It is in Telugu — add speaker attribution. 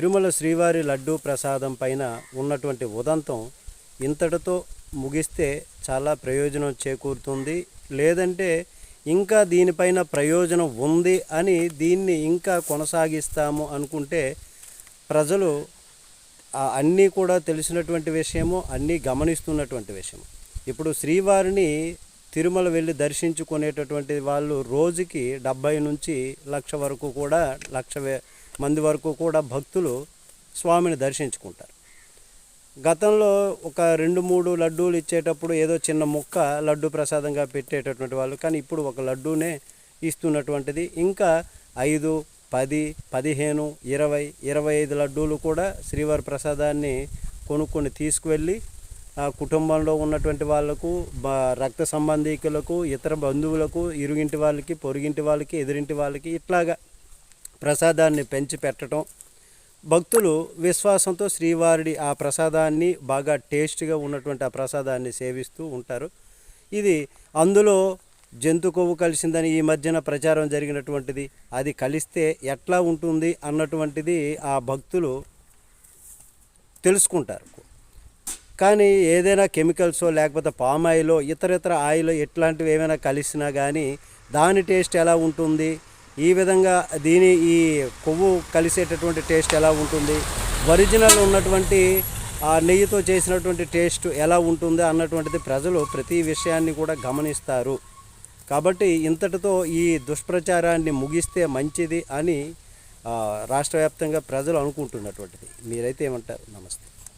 Speaker 1: తిరుమల శ్రీవారి లడ్డూ ప్రసాదం పైన ఉన్నటువంటి ఉదంతం ఇంతటితో ముగిస్తే చాలా ప్రయోజనం చేకూరుతుంది. లేదంటే ఇంకా దీనిపైన ప్రయోజనం ఉంది అని దీన్ని ఇంకా కొనసాగిస్తాము అనుకుంటే ప్రజలు అన్నీ కూడా తెలిసినటువంటి విషయము, అన్నీ గమనిస్తున్నటువంటి విషయం. ఇప్పుడు శ్రీవారిని తిరుమల వెళ్ళి దర్శించుకునేటటువంటి వాళ్ళు రోజుకి 70 నుంచి 1,00,000 వరకు కూడా 1,00,000 మంది వరకు కూడా భక్తులు స్వామిని దర్శించుకుంటారు. గతంలో ఒక 2-3 లడ్డూలు ఇచ్చేటప్పుడు ఏదో చిన్న ముక్క లడ్డు ప్రసాదంగా పెట్టేటటువంటి వాళ్ళు, కానీ ఇప్పుడు ఒక లడ్డూనే ఇస్తున్నటువంటిది. ఇంకా 5, 10, 15, 20, 25 లడ్డూలు కూడా శ్రీవారి ప్రసాదాన్ని కొనుక్కొని తీసుకువెళ్ళి కుటుంబంలో ఉన్నటువంటి వాళ్ళకు, రక్త సంబంధీకులకు, ఇతర బంధువులకు, ఇరుగింటి వాళ్ళకి, పొరుగింటి వాళ్ళకి, ఎదురింటి వాళ్ళకి ఇట్లాగా ప్రసాదాన్ని పెంచి పెట్టడం, భక్తులు విశ్వాసంతో శ్రీవారి ఆ ప్రసాదాన్ని బాగా టేస్ట్గా ఉన్నటువంటి ఆ ప్రసాదాన్ని సేవిస్తూ ఉంటారు. ఇది అందులో జంతు కొవ్వు కలిసిందని ఈ మధ్యన ప్రచారం జరిగినటువంటిది, అది కలిస్తే ఎట్లా ఉంటుంది అన్నటువంటిది ఆ భక్తులు తెలుసుకుంటారు. కానీ ఏదైనా కెమికల్సో లేకపోతే పామ్ ఆయిలో ఇతర ఆయిల్ ఇట్లాంటివి ఏమైనా కలిసినా కానీ దాని టేస్ట్ ఎలా ఉంటుంది, ఈ విధంగా ఈ కొవ్వు కలిసేటటువంటి టేస్ట్ ఎలా ఉంటుంది, ఒరిజినల్ ఉన్నటువంటి ఆ నెయ్యితో చేసినటువంటి టేస్ట్ ఎలా ఉంటుంది అన్నటువంటిది ప్రజలు ప్రతి విషయాన్ని కూడా గమనిస్తారు. కాబట్టి ఇంతటితో ఈ దుష్ప్రచారాన్ని ముగిస్తే మంచిది అని రాష్ట్ర వ్యాప్తంగా ప్రజలు అనుకుంటున్నటువంటిది. మీరైతే ఏమంటారు? నమస్తే.